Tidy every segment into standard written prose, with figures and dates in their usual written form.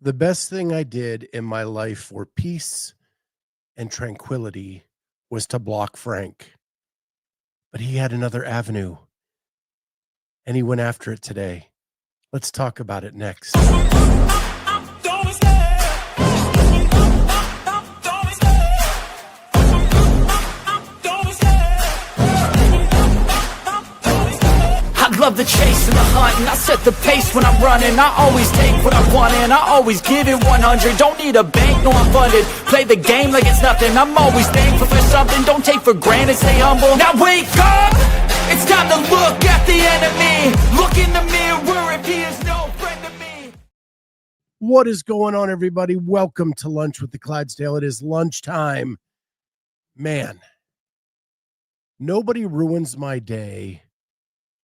The best thing I did in my life for peace and tranquility was to block Frank. But he had another avenue, and he went after it today. Let's talk about it next. I love the chase and the hunt, and I set the pace when I'm running. I always take what I want and I always give it 100. Don't need a bank, no I'm funded. Play the game like it's nothing. I'm always thankful for something. Don't take for granted, stay humble. Now wake up! It's time to look at the enemy. Look in the mirror if he is no friend to me. What is going on, everybody? Welcome to Lunch with the Clydesdale. It is lunchtime. Man, nobody ruins my day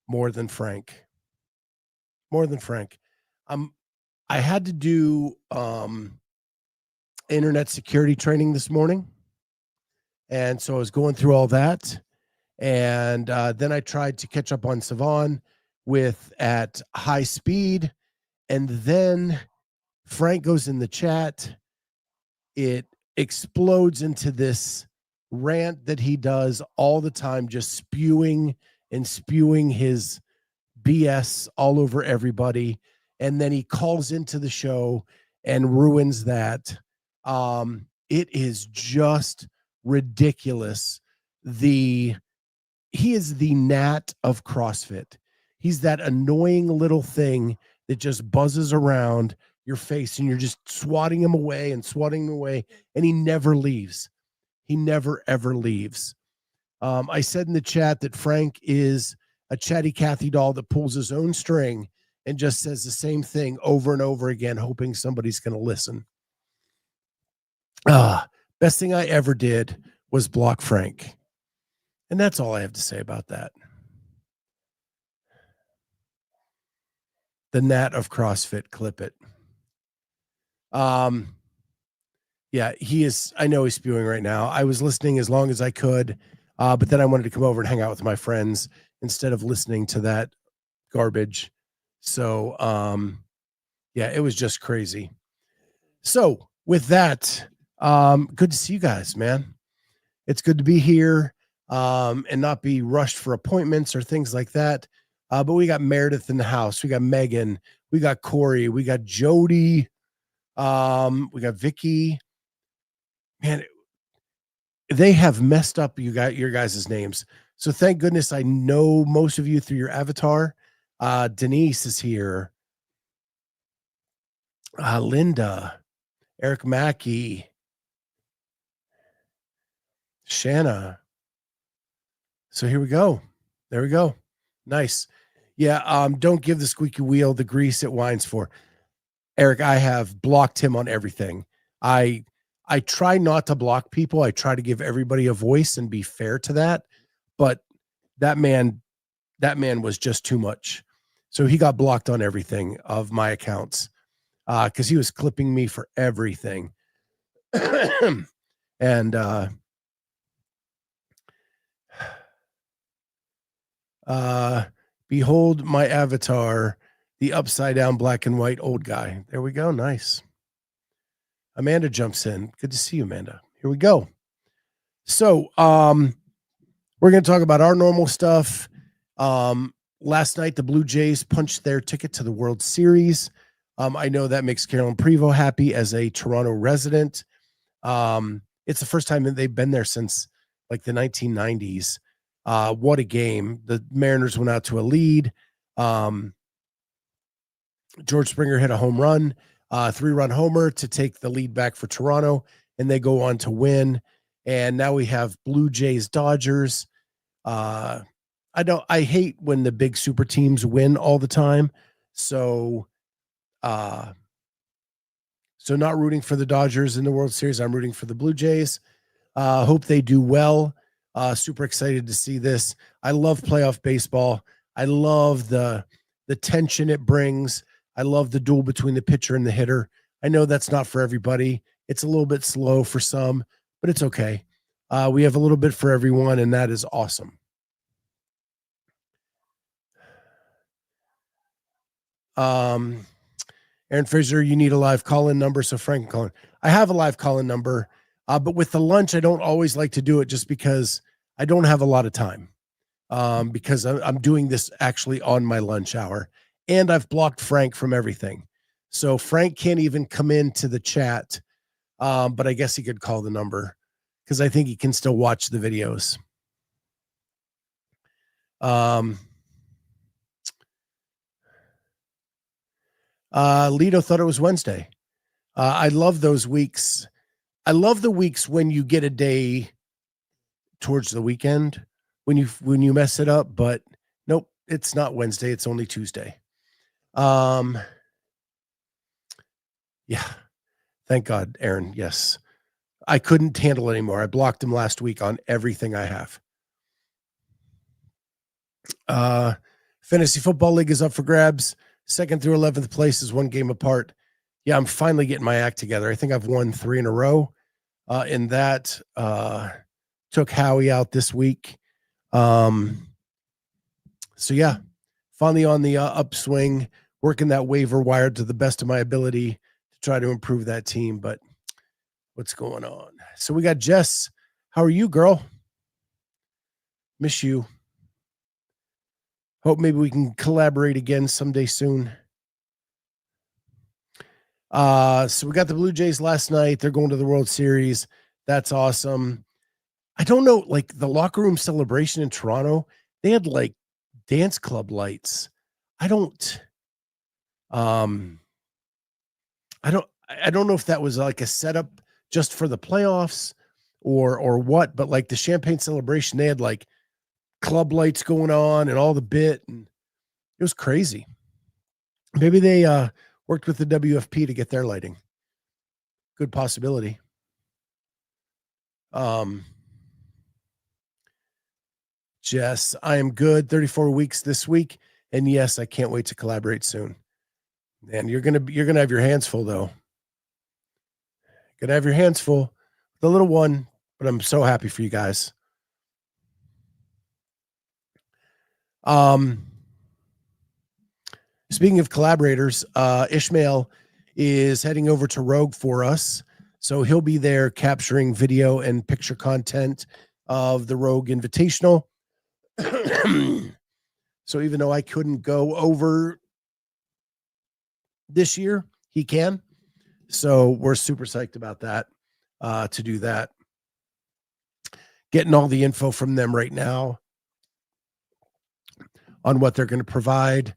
more than Frank. I had to do internet security training this morning, and so I was going through all that, and then I tried to catch up on Savan at high speed, and then Frank goes in the chat. It explodes into this rant that he does all the time, just spewing his BS all over everybody. And then he calls into the show and ruins that. It is just ridiculous. He is the gnat of CrossFit. He's that annoying little thing that just buzzes around your face and you're just swatting him away, and he never leaves. He never, ever leaves. I said in the chat that Frank is a chatty Cathy doll that pulls his own string and just says the same thing over and over again, hoping somebody's going to listen. Best thing I ever did was block Frank. And that's all I have to say about that. The gnat of CrossFit, clip it. Yeah, he is. I know he's spewing right now. I was listening as long as I could, but then I wanted to come over and hang out with my friends instead of listening to that garbage. So, yeah, it was just crazy. So with that, good to see you guys, man. It's good to be here and not be rushed for appointments or things like that. But we got Meredith in the house. We got Megan. We got Corey. We got Jody. We got Vicky. Man, they have messed up your guys' names. So thank goodness I know most of you through your avatar. Denise is here. Linda, Eric Mackey, Shanna. So here we go. There we go. Nice. Yeah. Don't give the squeaky wheel the grease it whines for. Eric, I have blocked him on everything. I try not to block people. I try to give everybody a voice and be fair to that. But that man was just too much. So he got blocked on everything of my accounts because he was clipping me for everything. And behold my avatar, the upside down black and white old guy. There we go. Nice. Amanda jumps in. Good to see you, Amanda. Here we go. So we're going to talk about our normal stuff. Last night, the Blue Jays punched their ticket to the World Series. I know that makes Carolyn Prevost happy as a Toronto resident. It's the first time that they've been there since like the 1990s. What a game. The Mariners went out to a lead. George Springer hit a home run, 3-run homer to take the lead back for Toronto, and they go on to win. And now we have Blue Jays Dodgers. I hate when the big super teams win all the time. So not rooting for the Dodgers in the World Series. I'm rooting for the Blue Jays. Hope they do well. Super excited to see this. I love playoff baseball. I love the tension it brings. I love the duel between the pitcher and the hitter. I know that's not for everybody. It's a little bit slow for some, but it's okay. We have a little bit for everyone, and that is awesome. Aaron Fraser, you need a live call-in number, so Frank can call in. I have a live call-in number, but with the lunch, I don't always like to do it just because I don't have a lot of time, because I'm doing this actually on my lunch hour, and I've blocked Frank from everything. So Frank can't even come into the chat, but I guess he could call the number because I think he can still watch the videos. Lido thought it was Wednesday. I love those weeks. I love the weeks when you get a day towards the weekend when you mess it up, but nope, it's not Wednesday. It's only Tuesday. Yeah. Thank God, Aaron. Yes. I couldn't handle it anymore. I blocked him last week on everything I have. Fantasy Football League is up for grabs. 2nd through 11th place is one game apart. Yeah, I'm finally getting my act together. I think I've won 3 in a row. In that, took Howie out this week. So yeah, finally on the upswing, working that waiver wire to the best of my ability to try to improve that team. But what's going on? So we got Jess. How are you, girl? Miss you. Hope maybe we can collaborate again someday soon. So we got the Blue Jays last night. They're going to the World Series. That's awesome. I don't know, like the locker room celebration in Toronto, they had like dance club lights. I don't know if that was like a setup just for the playoffs or what, but like the champagne celebration, they had like club lights going on and all the bit, and it was crazy. Maybe they worked with the WFP to get their lighting. Good possibility. Jess, I am good. 34 weeks this week, and yes, I can't wait to collaborate soon. And you're gonna have your hands full though. Gonna have your hands full, the little one, but I'm so happy for you guys. Speaking of collaborators, Ishmael is heading over to Rogue for us. So he'll be there capturing video and picture content of the Rogue Invitational. So even though I couldn't go over this year, he can. So we're super psyched about that, to do that. Getting all the info from them right now on what they're going to provide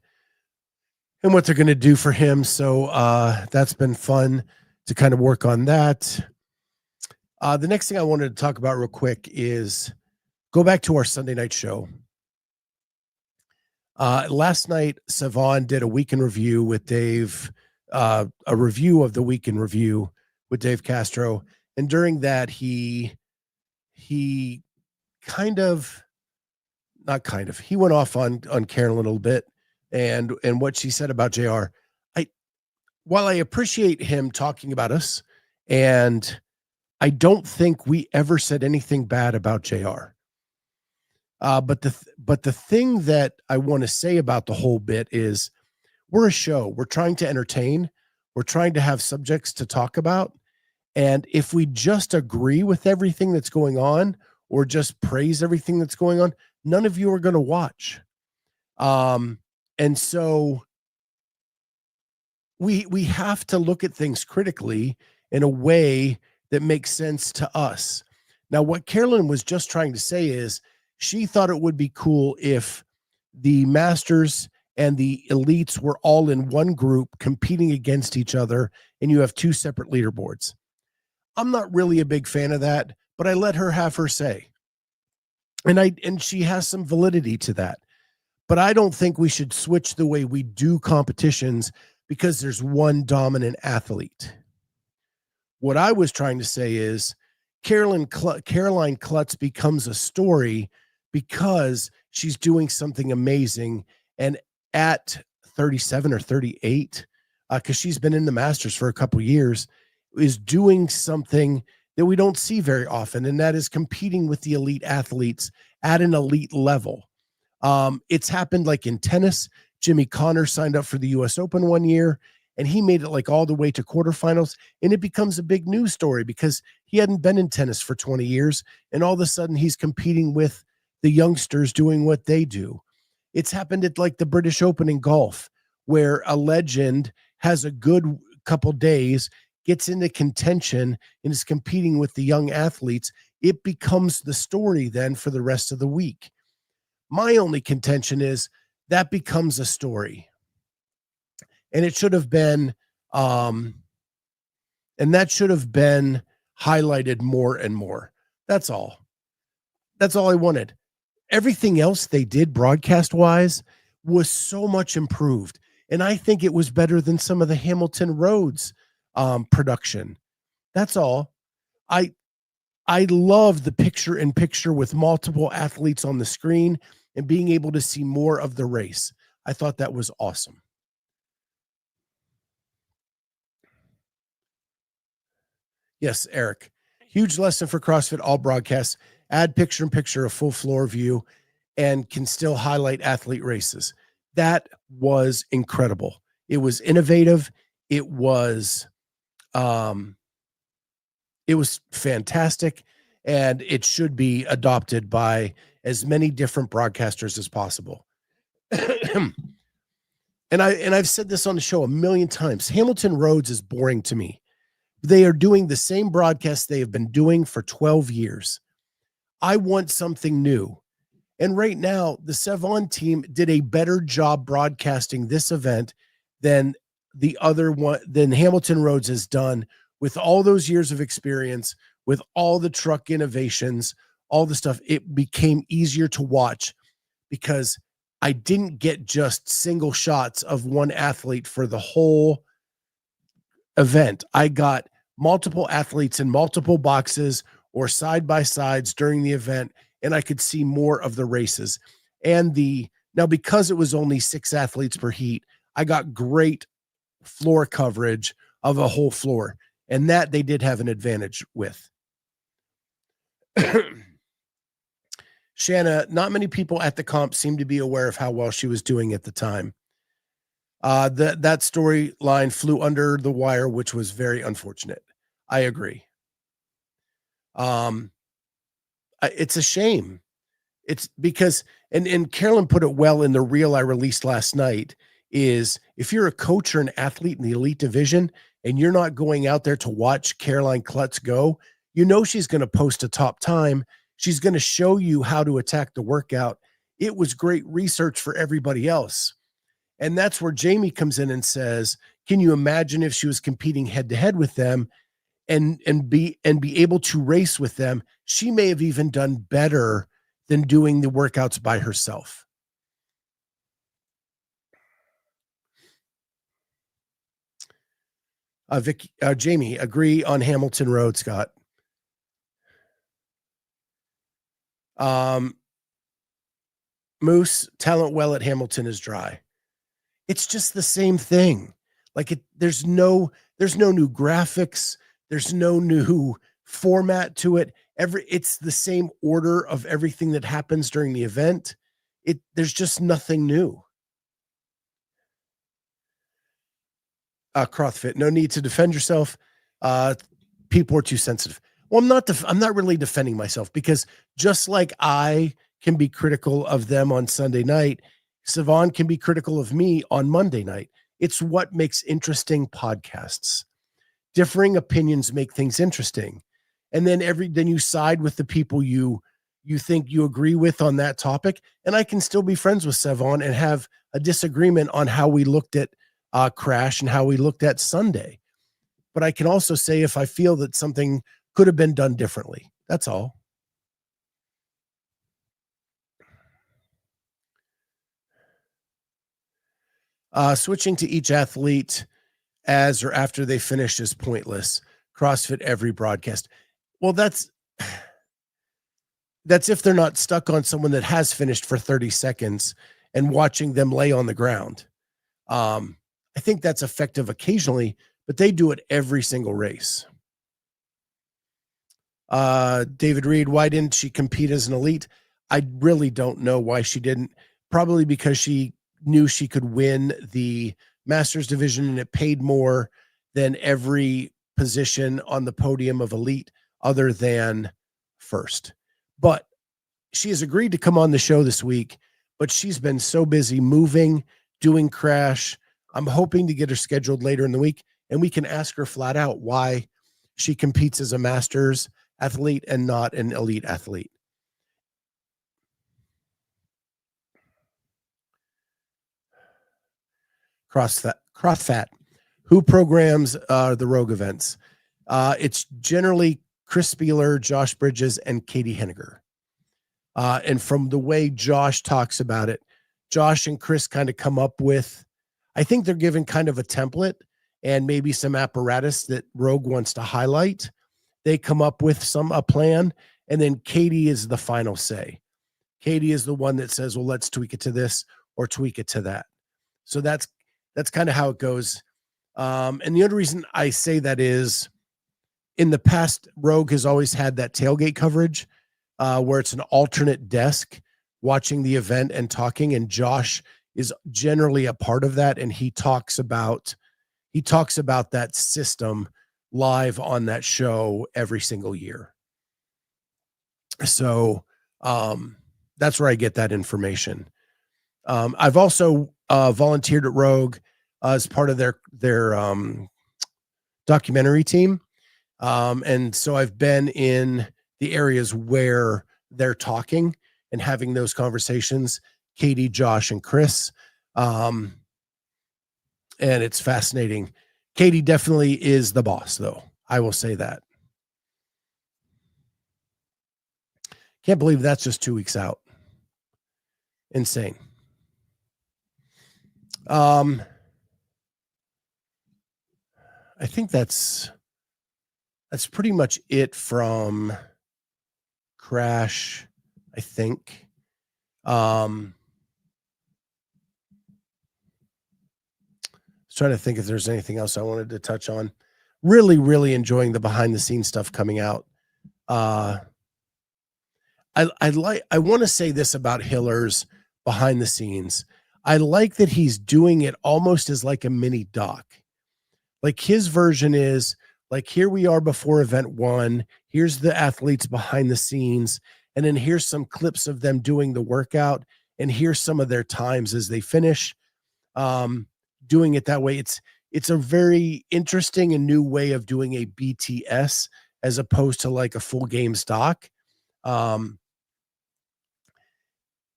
and what they're going to do for him. So that's been fun to kind of work on that. The next thing I wanted to talk about real quick is go back to our Sunday night show. Last night, Savon did a week in review with Dave, a review of the week in review with Dave Castro. And during that, he went off on Karen a little bit and what she said about JR. While I appreciate him talking about us, and I don't think we ever said anything bad about JR. But the thing that I want to say about the whole bit is we're a show. We're trying to entertain. We're trying to have subjects to talk about. And if we just agree with everything that's going on or just praise everything that's going on, none of you are going to watch. And so we have to look at things critically in a way that makes sense to us. Now, what Carolyn was just trying to say is she thought it would be cool if the masters and the elites were all in one group competing against each other and you have 2 separate leaderboards. I'm not really a big fan of that, but I let her have her say. And she has some validity to that. But I don't think we should switch the way we do competitions because there's one dominant athlete. What I was trying to say is Caroline Klutz becomes a story because she's doing something amazing. And at 37 or 38, because she's been in the Masters for a couple years, is doing something that we don't see very often, and that is competing with the elite athletes at an elite level. It's happened like in tennis. Jimmy Connor signed up for the U.S. Open one year, and he made it like all the way to quarterfinals, and it becomes a big news story because he hadn't been in tennis for 20 years, and all of a sudden he's competing with the youngsters doing what they do. It's happened at like the British Open in golf, where a legend has a good couple days, gets into contention, and is competing with the young athletes. It becomes the story then for the rest of the week. My only contention is that becomes a story. And it should have been, and that should have been highlighted more and more. That's all. That's all I wanted. Everything else they did broadcast wise was so much improved. And I think it was better than some of the Hamilton Roads production. That's all. I love the picture in picture with multiple athletes on the screen and being able to see more of the race. I thought that was awesome. Yes, Eric. Huge lesson for CrossFit all broadcasts. Add picture in picture, a full floor view, and can still highlight athlete races. That was incredible. It was innovative. It was fantastic, and it should be adopted by as many different broadcasters as possible. And I've said this on the show a million times. Hamilton Roads is boring to me. They are doing the same broadcast they have been doing for 12 years. I want something new. And right now, the Sevon team did a better job broadcasting this event than the other one, than Hamilton Roads has done with all those years of experience, with all the truck innovations, all the stuff. It became easier to watch because I didn't get just single shots of one athlete for the whole event. I got multiple athletes in multiple boxes or side by sides during the event, and I could see more of the races. And now because it was only 6 athletes per heat, I got great floor coverage of a whole floor, and that they did have an advantage with. Shanna, not many people at the comp seem to be aware of how well she was doing at the time. That storyline flew under the wire, which was very unfortunate. I agree. It's a shame. It's because, and Carolyn put it well in the reel I released last night, is if you're a coach or an athlete in the elite division and you're not going out there to watch Caroline Klutz go, you know she's going to post a top time. She's going to show you how to attack the workout. It was great research for everybody else. And that's where Jamie comes in and says, can you imagine if she was competing head to head with them and be able to race with them? She may have even done better than doing the workouts by herself. Jamie, agree on Hamilton Road, Scott. Moose, talent well at Hamilton is dry. It's just the same thing. Like there's no new graphics. There's no new format to it. It's the same order of everything that happens during the event. There's just nothing new. CrossFit, no need to defend yourself. People are too sensitive. Well, I'm not really defending myself, because just like I can be critical of them on Sunday night, Sevon can be critical of me on Monday night. It's what makes interesting podcasts. Differing opinions make things interesting. And then then you side with the people you think you agree with on that topic. And I can still be friends with Sevon and have a disagreement on how we looked at Crash and how we looked at Sunday. But I can also say if I feel that something could have been done differently. That's all. Switching to each athlete as or after they finish is pointless. CrossFit every broadcast. Well, that's if they're not stuck on someone that has finished for 30 seconds and watching them lay on the ground. I think that's effective occasionally, but they do it every single race. David Reed, why didn't she compete as an elite? I really don't know why she didn't. Probably because she knew she could win the Masters division, and it paid more than every position on the podium of elite other than first. But she has agreed to come on the show this week, but she's been so busy moving, doing crash. I'm hoping to get her scheduled later in the week, and we can ask her flat out why she competes as a Masters athlete and not an elite athlete. CrossFit. Who programs the Rogue events? It's generally Chris Spieler, Josh Bridges, and Katie Henniger. And from the way Josh talks about it, Josh and Chris kind of come up with, I think they're given kind of a template and maybe some apparatus that Rogue wants to highlight. They come up with a plan, and then Katie is the final say. Katie is the one that says, well, let's tweak it to this or tweak it to that. So that's kind of how it goes. And the other reason I say that is, in the past, Rogue has always had that tailgate coverage where it's an alternate desk watching the event and talking, and Josh is generally a part of that, and he talks about that system live on that show every single year. So that's where I get that information. I've also volunteered at Rogue as part of their documentary team. And so I've been in the areas where they're talking and having those conversations, Katie, Josh, and Chris. And it's fascinating. Katie definitely is the boss, though. I will say that. Can't believe that's just 2 weeks out. Insane. I think that's pretty much it from Crash, I think. I was trying to think if there's anything else I wanted to touch on. Really, really enjoying the behind the scenes stuff coming out. I want to say this about Hiller's behind the scenes. I like that he's doing it almost as like a mini doc. Like his version is like, here we are before event 1. Here's the athletes behind the scenes. And then here's some clips of them doing the workout. And here's some of their times as they finish. Doing it that way. It's a very interesting and new way of doing a BTS as opposed to like a full game stock.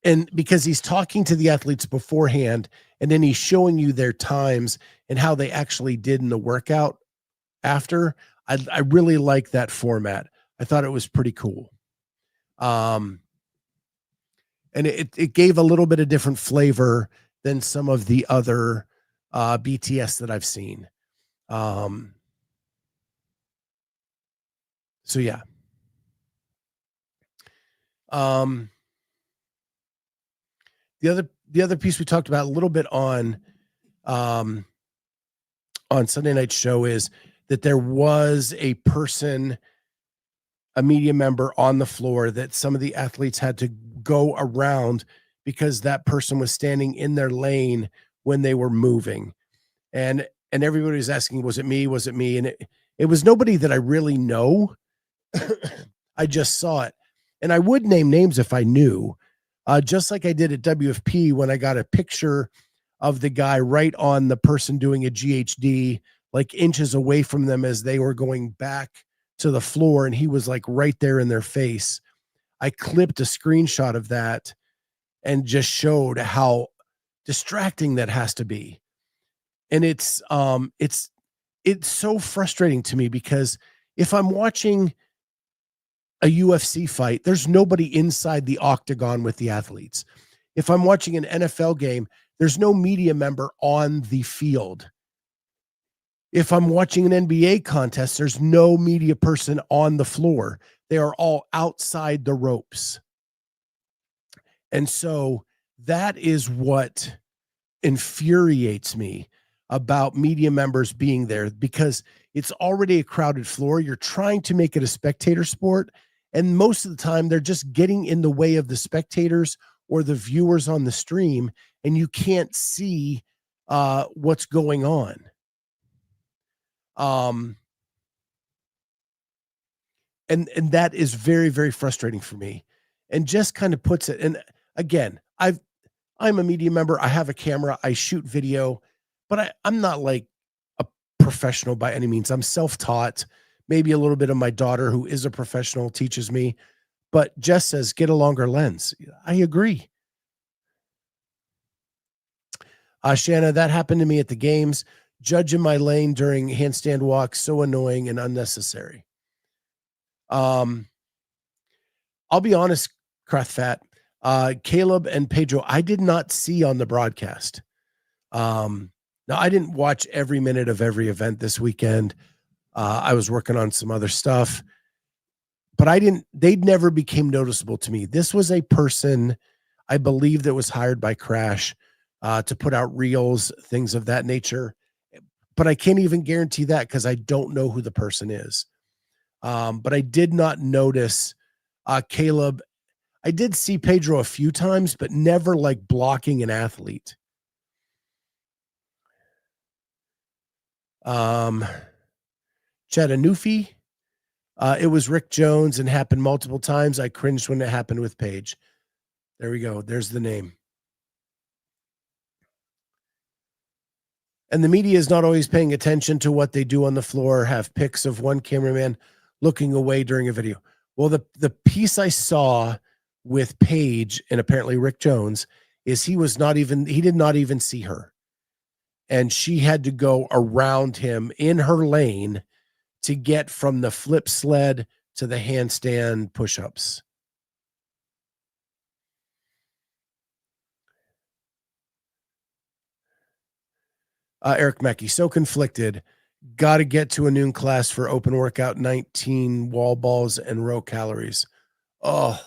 And because he's talking to the athletes beforehand, and then he's showing you their times and how they actually did in the workout after. I really like that format. I thought it was pretty cool. And it gave a little bit of different flavor than some of the other BTS that I've seen. So yeah. The other piece we talked about a little bit on Sunday night's show is that there was a media member on the floor that some of the athletes had to go around because that person was standing in their lane when they were moving. And everybody was asking, was it me? Was it me? And it was nobody that I really know. I just saw it. And I would name names if I knew, just like I did at WFP when I got a picture of the guy right on the person doing a GHD, like inches away from them as they were going back to the floor. And he was like right there in their face. I clipped a screenshot of that and just showed how distracting that has to be. And it's so frustrating to me because if I'm watching a UFC fight, there's nobody inside the octagon with the athletes. If I'm watching an NFL game, there's no media member on the field. If I'm watching an NBA contest, there's no media person on the floor. They are all outside the ropes. And so that is what infuriates me about media members being there, because it's already a crowded floor. You're trying to make it a spectator sport. And most of the time they're just getting in the way of the spectators or the viewers on the stream. And you can't see what's going on. And that is very, very frustrating for me, and just kind of puts it. And again, I'm a media member. I have a camera. I shoot video, but I'm not like a professional by any means. I'm self-taught. Maybe a little bit of my daughter, who is a professional, teaches me. But Jess says, get a longer lens. I agree. Shanna, that happened to me at the games. Judging my lane during handstand walks, so annoying and unnecessary. I'll be honest, Krathfat. Caleb and Pedro, I did not see on the broadcast. Now, I didn't watch every minute of every event this weekend. I was working on some other stuff, but they'd never became noticeable to me. This was a person, I believe, that was hired by Crash to put out reels, things of that nature. But I can't even guarantee that because I don't know who the person is. But I did not notice Caleb. I did see Pedro a few times, but never like blocking an athlete. Chattanooga. It was Rick Jones and happened multiple times. I cringed when it happened with Paige. There we go. There's the name. And the media is not always paying attention to what they do on the floor. Have pics of one cameraman looking away during a video. Well, the piece I saw with Paige and apparently Rick Jones is he did not even see her. And she had to go around him in her lane to get from the flip sled to the handstand push-ups. Eric Mackey, so conflicted. Got to get to a noon class for open workout, 19 wall balls and row calories. Oh,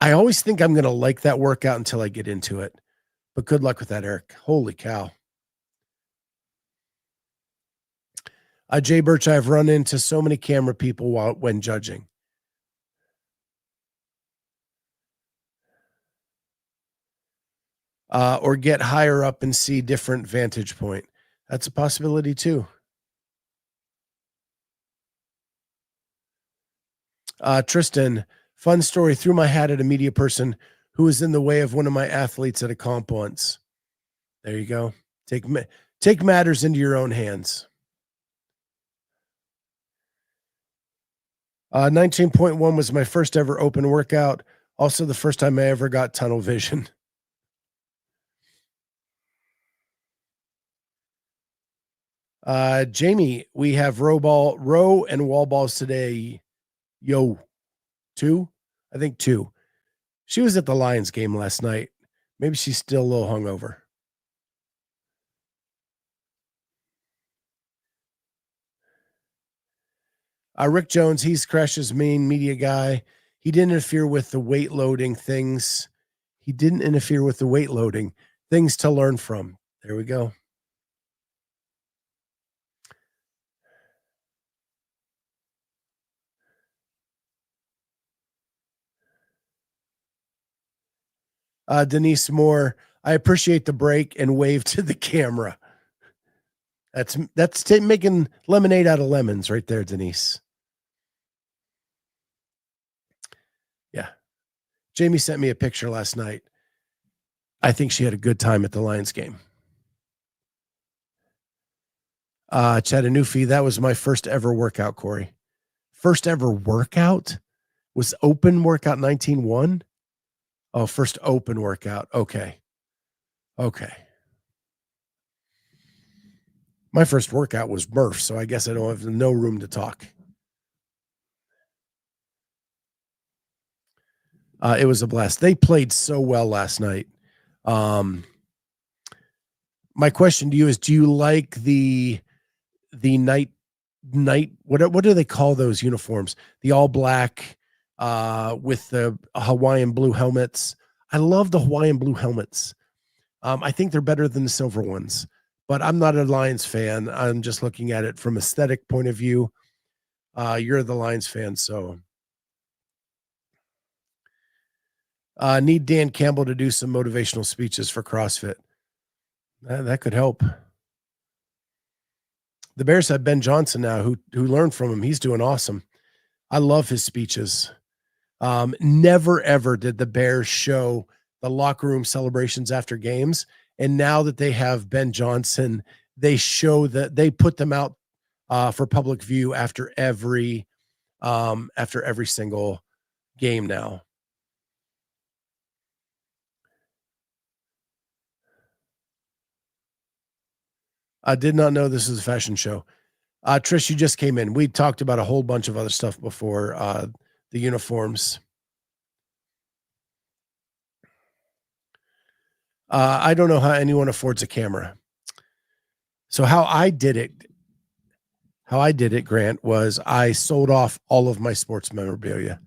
I always think I'm going to like that workout until I get into it. But good luck with that, Eric. Holy cow. Jay Birch, I've run into so many camera people when judging. Or get higher up and see different vantage point. That's a possibility too. Tristan, fun story. Threw my hat at a media person who was in the way of one of my athletes at a comp once. There you go. Take matters into your own hands. 19.1 was my first ever open workout. Also the first time I ever got tunnel vision. Jamie, we have row and wall balls today. Yo, 2? I think 2. She was at the Lions game last night. Maybe she's still a little hungover. Rick Jones, he's Crash's main media guy. He didn't interfere with the weight loading things. Things to learn from. There we go. Denise Moore, I appreciate the break and wave to the camera. That's making lemonade out of lemons right there, Denise. Yeah. Jamie sent me a picture last night. I think she had a good time at the Lions game. Chattanooga, that was my first ever workout, Corey. First ever workout? Was open workout 19.1? Oh, first open workout. Okay. My first workout was Murph, so I guess I don't have no room to talk. It was a blast. They played so well last night. My question to you is, do you like the night what do they call those uniforms? The all black with the Hawaiian blue helmets. I love the Hawaiian blue helmets. I think they're better than the silver ones, but I'm not a Lions fan. I'm just looking at it from aesthetic point of view. You're the Lions fan, so Need Dan Campbell to do some motivational speeches for CrossFit. That could help. The Bears have Ben Johnson now, who learned from him. He's doing awesome. I love his speeches. Never ever did the Bears show the locker room celebrations after games, and now that they have Ben Johnson, they show that they put them out for public view after every single game now. I did not know this was a fashion show. Trish, you just came in. We talked about a whole bunch of other stuff before the uniforms. I don't know how anyone affords a camera. So how I did it, Grant, was I sold off all of my sports memorabilia.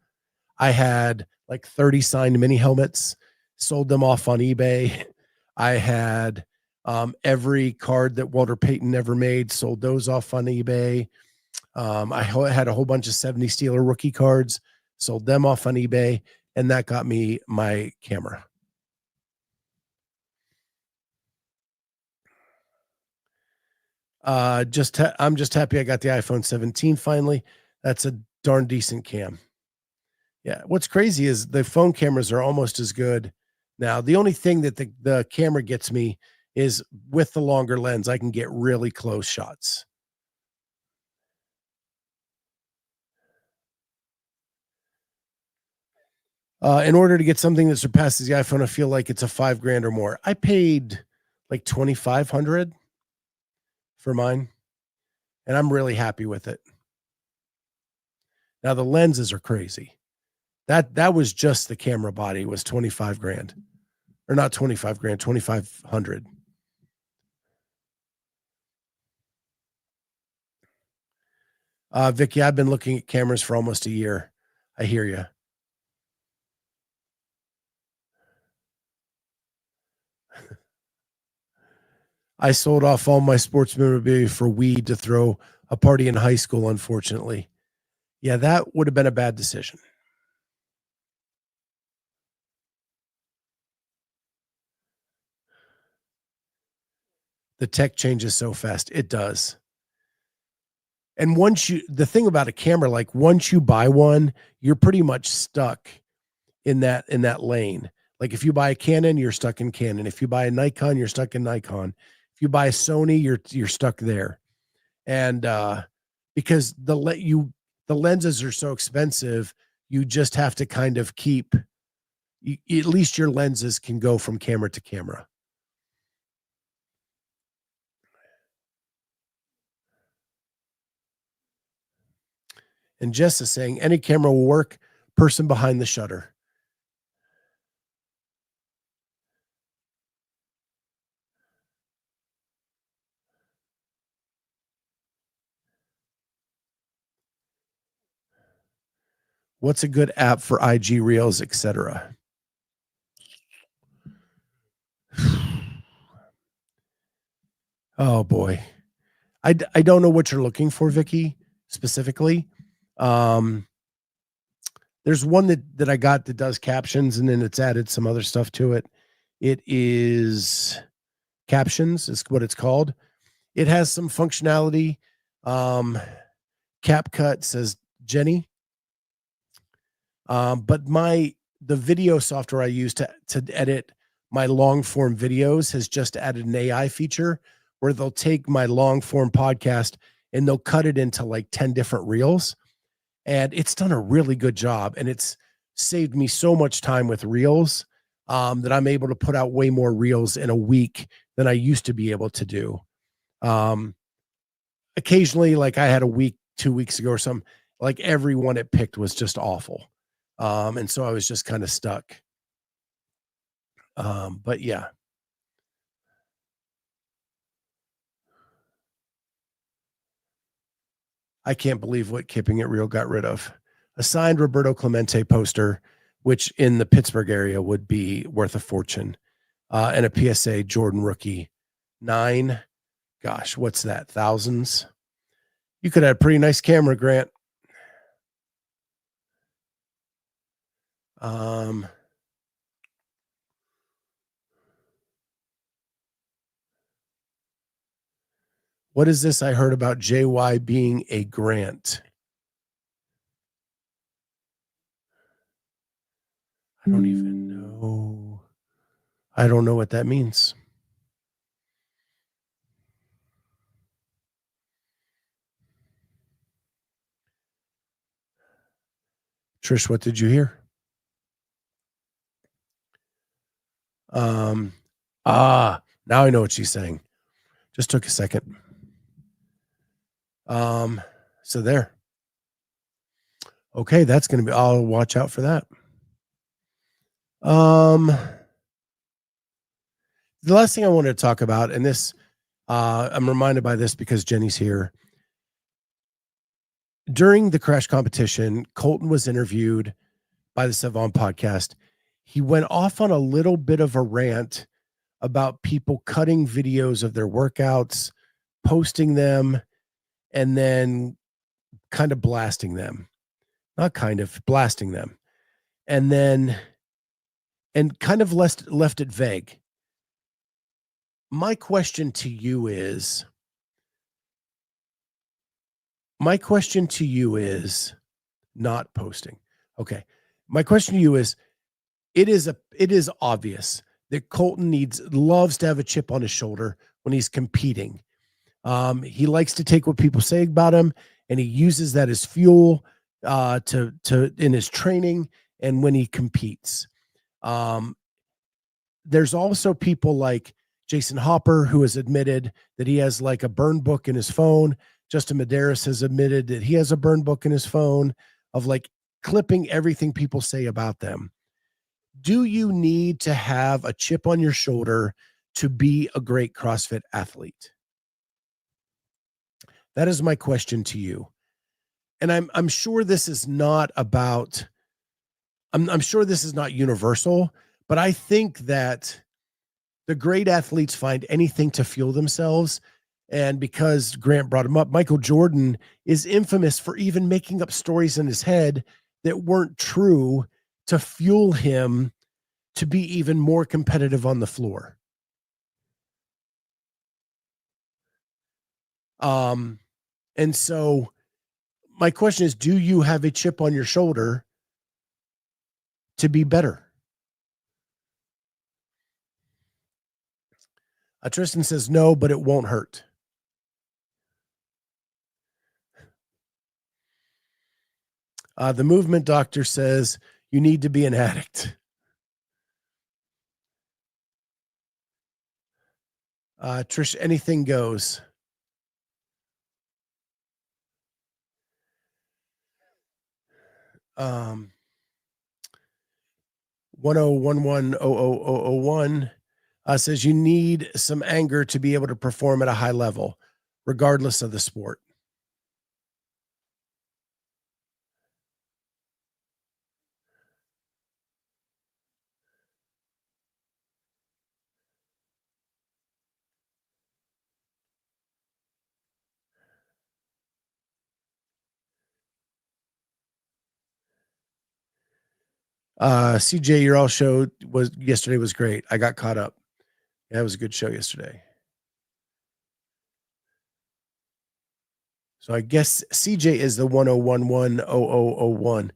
I had like 30 signed mini helmets, sold them off on eBay. I had every card that Walter Payton ever made, sold those off on eBay. I had a whole bunch of 70 Steeler rookie cards, sold them off on eBay, and that got me my camera. I'm just happy I got the iPhone 17 finally. That's a darn decent cam. Yeah. What's crazy is the phone cameras are almost as good now. The only thing that the camera gets me is with the longer lens, I can get really close shots. In order to get something that surpasses the iPhone, I feel like it's a $5,000 or more. I paid like $2,500 for mine, and I'm really happy with it. Now the lenses are crazy. That was just the camera body was $25,000, or not $25,000, $2,500. Vicky, I've been looking at cameras for almost a year. I hear you. I sold off all my sports memorabilia for weed to throw a party in high school, unfortunately. Yeah, that would have been a bad decision. The tech changes so fast. It does. And the thing about a camera, like once you buy one, you're pretty much stuck in that lane. Like if you buy a Canon, you're stuck in Canon. If you buy a Nikon, you're stuck in Nikon. If you buy a Sony, you're stuck there. And because the lenses are so expensive, you just have to kind of keep, at least your lenses can go from camera to camera. And Jess is saying any camera will work, person behind the shutter. What's a good app for IG Reels, etc.? Oh boy. I don't know what you're looking for, Vicky, specifically. There's one that I got that does captions, and then it's added some other stuff to it. It is Captions is what it's called. It has some functionality. CapCut says Jenny. But the video software I use to edit my long form videos has just added an AI feature where they'll take my long form podcast and they'll cut it into like 10 different reels. And it's done a really good job. And it's saved me so much time with reels that I'm able to put out way more reels in a week than I used to be able to do. Occasionally, like I had a week 2 weeks ago or something, like every one it picked was just awful. And so I was just kind of stuck. But yeah. I can't believe what Keeping It Real got rid of. A signed Roberto Clemente poster, which in the Pittsburgh area would be worth a fortune. And a PSA Jordan rookie. 9. Gosh, what's that? Thousands. You could have a pretty nice camera, Grant. What is this I heard about JY being a grant? I don't even know. I don't know what that means. Trish, what did you hear? Now I know what she's saying. Just took a second. So there. Okay, that's going to be, I'll watch out for that. The last thing I wanted to talk about, and this, I'm reminded by this because Jenny's here. During the crash competition, Colton was interviewed by the Savant podcast. He went off on a little bit of a rant about people cutting videos of their workouts, posting them, and then kind of blasting them. Not kind of, blasting them. And kind of left it vague. My question to you is not posting. Okay. My question to you is, it is obvious that Colton loves to have a chip on his shoulder when he's competing. He likes to take what people say about him, and he uses that as fuel to in his training and when he competes. There's also people like Jason Hopper, who has admitted that he has like a burn book in his phone. Justin Medeiros has admitted that he has a burn book in his phone of like clipping everything people say about them. Do you need to have a chip on your shoulder to be a great CrossFit athlete? That is my question to you. And I'm sure this is not about, I'm sure this is not universal, but I think that the great athletes find anything to fuel themselves. And because Grant brought him up, Michael Jordan is infamous for even making up stories in his head that weren't true to fuel him to be even more competitive on the floor. And so my question is, do you have a chip on your shoulder to be better? Tristan says no, but it won't hurt. The movement doctor says you need to be an addict. Trish, anything goes. Um, 10110001 says you need some anger to be able to perform at a high level, regardless of the sport. CJ, your all show yesterday was great. I got caught up. Yeah, it was a good show yesterday. So I guess CJ is the 10110001.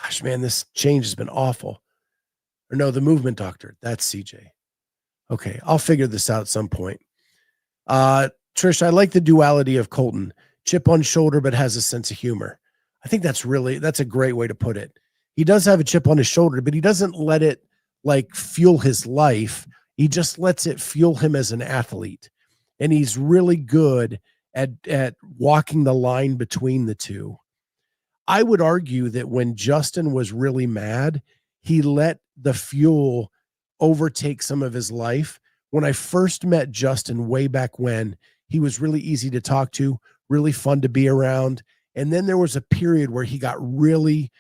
Gosh, man, this change has been awful. Or no, the movement doctor. That's CJ. Okay, I'll figure this out at some point. Trish, I like the duality of Colton. Chip on shoulder, but has a sense of humor. I think that's a great way to put it. He does have a chip on his shoulder, but he doesn't let it like fuel his life. He just lets it fuel him as an athlete. And he's really good at walking the line between the two. I would argue that when Justin was really mad, he let the fuel overtake some of his life. When I first met Justin way back when, he was really easy to talk to, really fun to be around. And then there was a period where he got really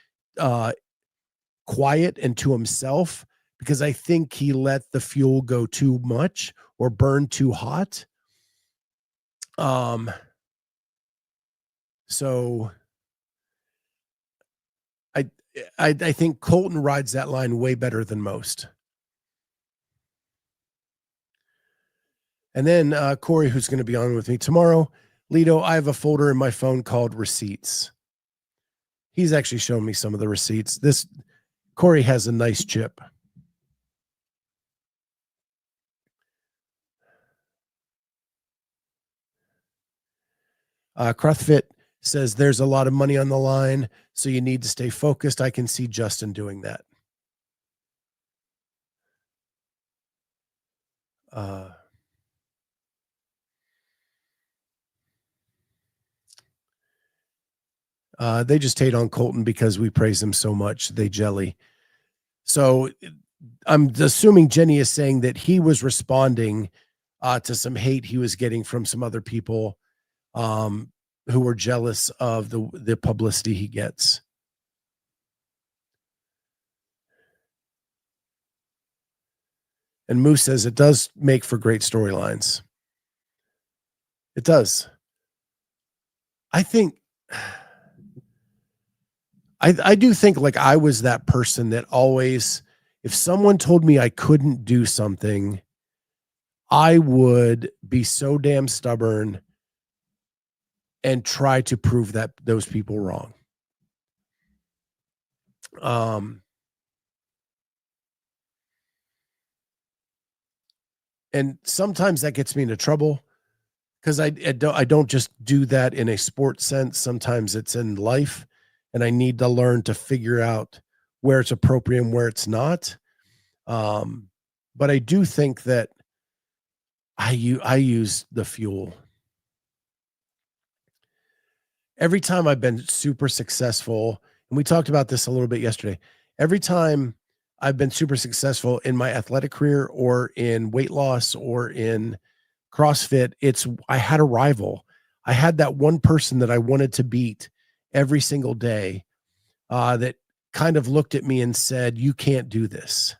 quiet and to himself because I think he let the fuel go too much or burn too hot. So I think Colton rides that line way better than most. And then Corey, who's going to be on with me tomorrow, Lito, I have a folder in my phone called receipts. He's actually shown me some of the receipts. This Corey has a nice chip. CrossFit says there's a lot of money on the line, so you need to stay focused. I can see Justin doing that. They just hate on Colton because we praise him so much. They jelly. So I'm assuming Jenny is saying that he was responding to some hate he was getting from some other people who were jealous of the publicity he gets. And Moose says it does make for great storylines. It does. I think I do think like I was that person that always, if someone told me I couldn't do something, I would be so damn stubborn and try to prove that those people wrong. And sometimes that gets me into trouble because I don't just do that in a sports sense. Sometimes it's in life, and I need to learn to figure out where it's appropriate and where it's not. But I do think that I use the fuel. Every time I've been super successful, and we talked about this a little bit yesterday, every time I've been super successful in my athletic career or in weight loss or in CrossFit, I had a rival. I had that one person that I wanted to beat every single day that kind of looked at me and said, you can't do this.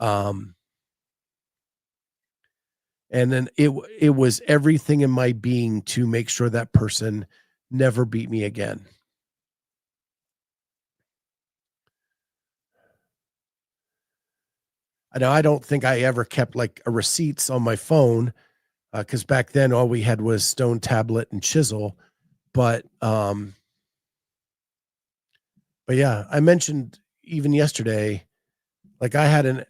And then it was everything in my being to make sure that person never beat me again. I don't think I ever kept like a receipts on my phone because back then all we had was stone tablet and chisel. But yeah, I mentioned even yesterday, like I had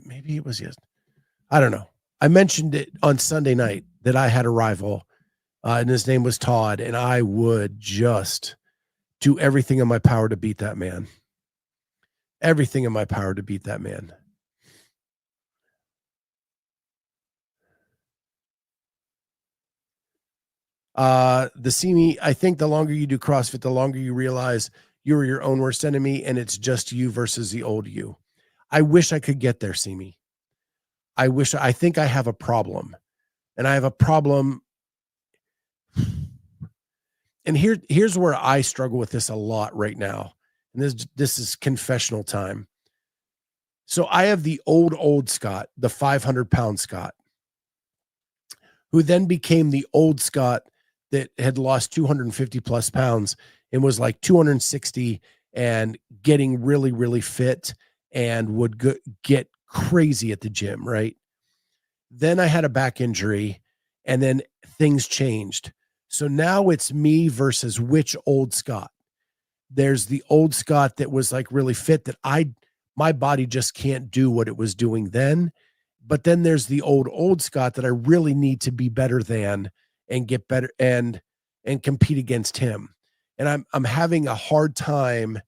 maybe it was yesterday. I don't know. I mentioned it on Sunday night that I had a rival and his name was Todd, and I would just do everything in my power to beat that man. Everything in my power to beat that man. The see me, I think the longer you do CrossFit, the longer you realize you're your own worst enemy and it's just you versus the old you. I wish I could get there, see me. I think I have a problem, and I have a problem. And here's where I struggle with this a lot right now. And this is confessional time. So I have the old Scott, the 500-pound Scott, who then became the old Scott that had lost 250 plus pounds and was like 260 and getting really, really fit and would get crazy at the gym, right? Then I had a back injury and then things changed. So now it's me versus which old Scott. There's the old Scott that was like really fit that my body just can't do what it was doing then. But then there's the old Scott that I really need to be better than and get better and compete against him. And I'm having a hard time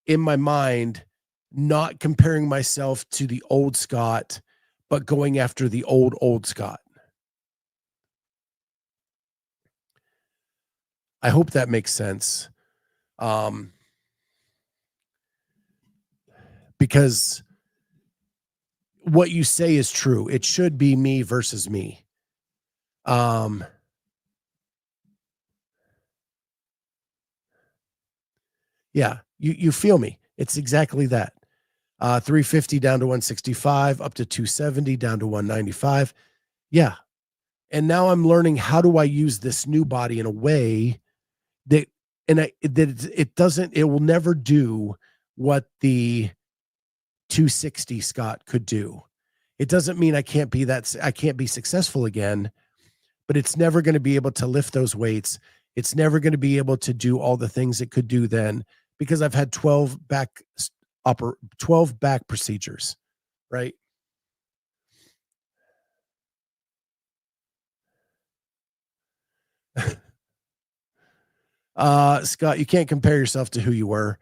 in my mind not comparing myself to the old Scott, but going after the old Scott. I hope that makes sense. Because what you say is true. It should be me versus me. Yeah, you feel me. It's exactly that. 350 down to 165, up to 270, down to 195. Yeah. And now I'm learning, how do I use this new body in a way that it will never do what the 260 Scott could do. It doesn't mean I can't be successful again, but it's never going to be able to lift those weights. It's never going to be able to do all the things it could do then, because I've had 12 back 12 back procedures, right? Scott, you can't compare yourself to who you were.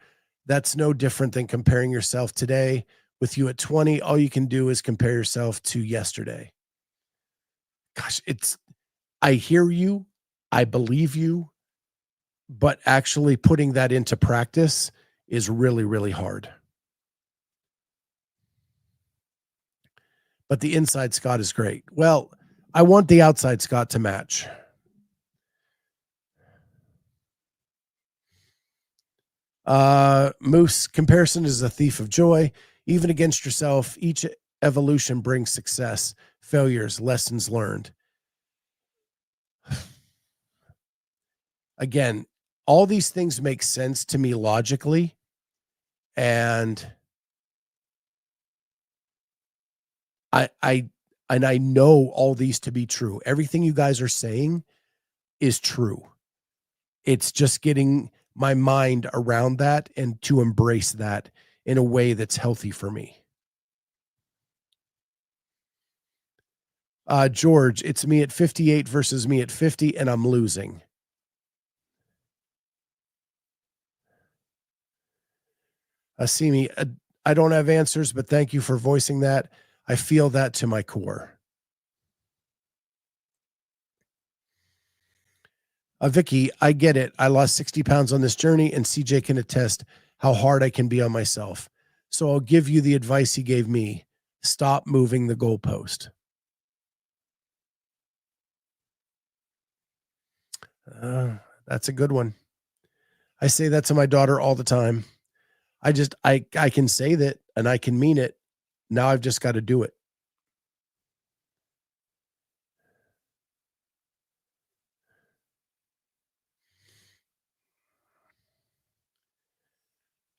That's no different than comparing yourself today with you at 20. All you can do is compare yourself to yesterday. Gosh, I hear you. I believe you, but actually putting that into practice is really, really hard. But the inside Scott is great. Well, I want the outside Scott to match. Moose, comparison is a thief of joy. Even against yourself, each evolution brings success, failures, lessons learned. Again, all these things make sense to me logically, and I know all these to be true. Everything you guys are saying is true. It's just getting my mind around that and to embrace that in a way that's healthy for me. George, it's me at 58 versus me at 50, and I'm losing. Simi, I don't have answers, but thank you for voicing that. I feel that to my core. Vicky, I get it. I lost 60 pounds on this journey, and CJ can attest how hard I can be on myself. So I'll give you the advice he gave me. Stop moving the goalpost. That's a good one. I say that to my daughter all the time. I can say that and I can mean it. Now I've just got to do it.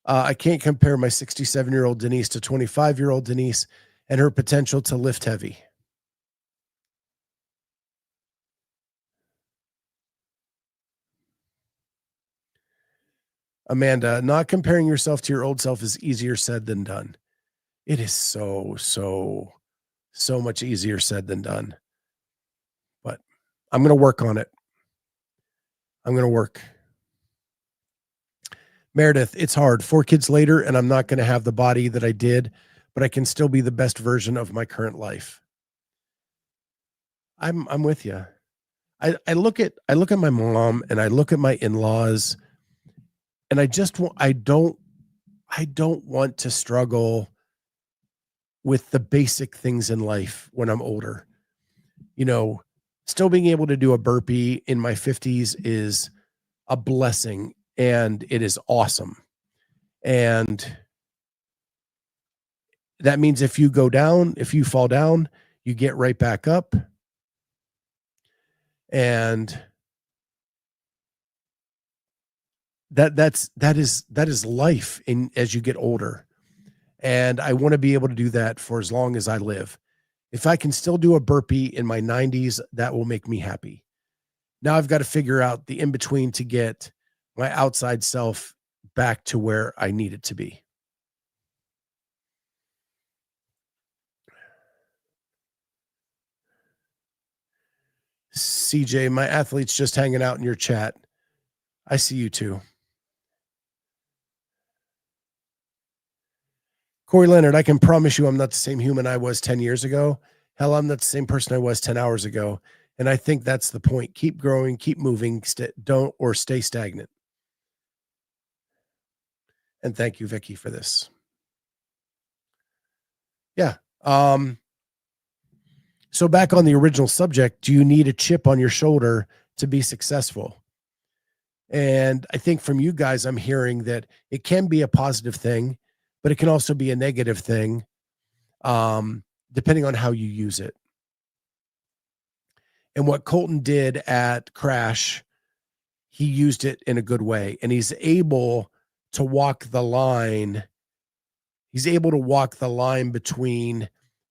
I can't compare my 67-year-old Denise to 25-year-old Denise and her potential to lift heavy. Amanda, not comparing yourself to your old self is easier said than done. It is so much easier said than done. But I'm going to work on it. I'm going to work. Meredith, it's hard. 4 kids later, and I'm not going to have the body that I did, but I can still be the best version of my current life. I'm with you. I look at my mom and I look at my in-laws, and I don't want to struggle with the basic things in life when I'm older. You know, still being able to do a burpee in my 50s is a blessing, and it is awesome. And that means if you fall down, you get right back up. And that is life as you get older. And I want to be able to do that for as long as I live. If I can still do a burpee in my 90s, that will make me happy. Now I've got to figure out the in-between to get my outside self back to where I need it to be. CJ, my athlete's just hanging out in your chat. I see you too. Corey Leonard, I can promise you I'm not the same human I was 10 years ago. Hell, I'm not the same person I was 10 hours ago. And I think that's the point. Keep growing, keep moving, stay stagnant. And thank you, Vicky, for this. Yeah. So back on the original subject, do you need a chip on your shoulder to be successful? And I think from you guys, I'm hearing that it can be a positive thing, but it can also be a negative thing, depending on how you use it. And what Colton did at Crash, he used it in a good way, and he's able to walk the line. He's able to walk the line between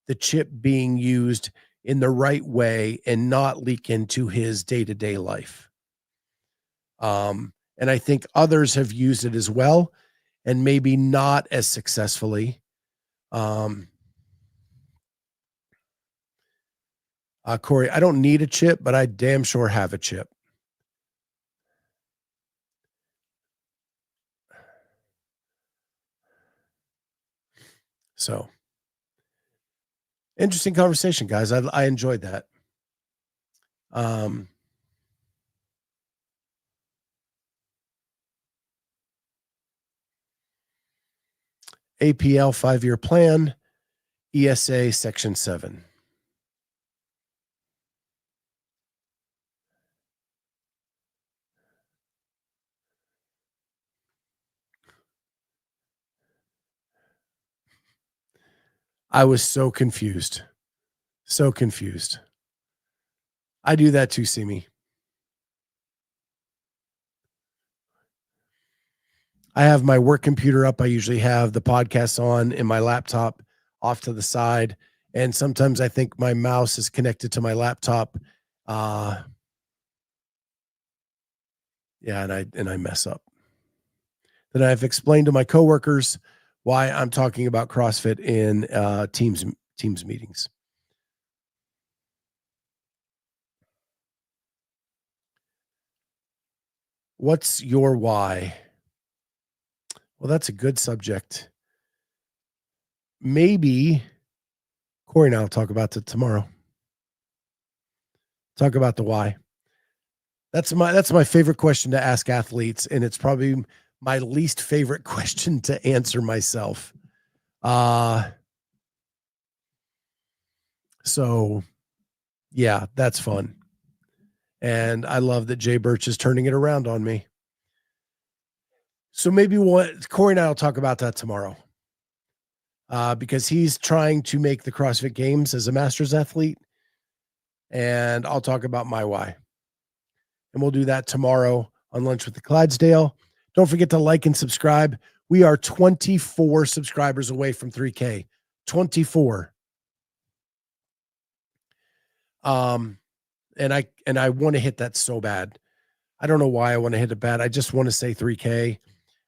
the chip being used in the right way and not leak into his day-to-day life. And I think others have used it as well, and maybe not as successfully. Corey, I don't need a chip, but I damn sure have a chip. So interesting conversation, guys. I enjoyed that. APL 5-year plan, ESA section 7. I was so confused. So confused. I do that too, Simi. I have my work computer up. I usually have the podcast on in my laptop off to the side. And sometimes I think my mouse is connected to my laptop. Yeah, and I mess up. Then I've explained to my coworkers why I'm talking about CrossFit in Teams meetings. What's your why? Well, that's a good subject. Maybe Corey and I'll talk about it tomorrow. Talk about the why. That's my favorite question to ask athletes, and it's probably my least favorite question to answer myself. So yeah, that's fun. And I love that Jay Birch is turning it around on me. So maybe Corey and I will talk about that tomorrow. Because he's trying to make the CrossFit Games as a master's athlete. And I'll talk about my why. And we'll do that tomorrow on Lunch with the Clydesdale. Don't forget to like and subscribe. We are 24 subscribers away from 3K. 24. And I want to hit that so bad. I don't know why I want to hit it bad. I just want to say 3K.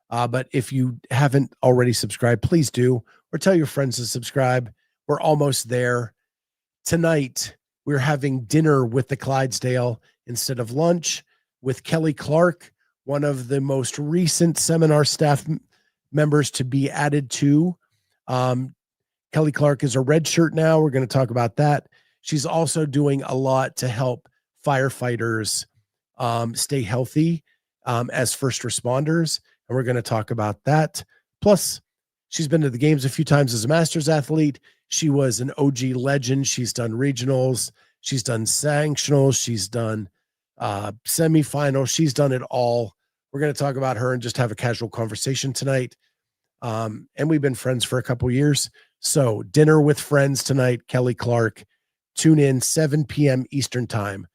But if you haven't already subscribed, please do, or tell your friends to subscribe. We're almost there. Tonight, we're having dinner with the Clydesdale instead of lunch with Kelly Clark, one of the most recent seminar staff members to be added to. Kelly Clark is a red shirt now. We're going to talk about that. She's also doing a lot to help firefighters stay healthy as first responders. And we're going to talk about that. Plus, she's been to the games a few times as a master's athlete. She was an OG legend. She's done regionals. She's done sanctionals. She's done semifinals. She's done it all. We're going to talk about her and just have a casual conversation tonight. And we've been friends for a couple years. So dinner with friends tonight, Kelly Clark. Tune in 7 p.m. Eastern time.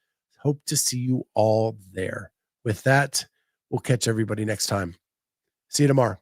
Hope to see you all there. With that, we'll catch everybody next time. See you tomorrow.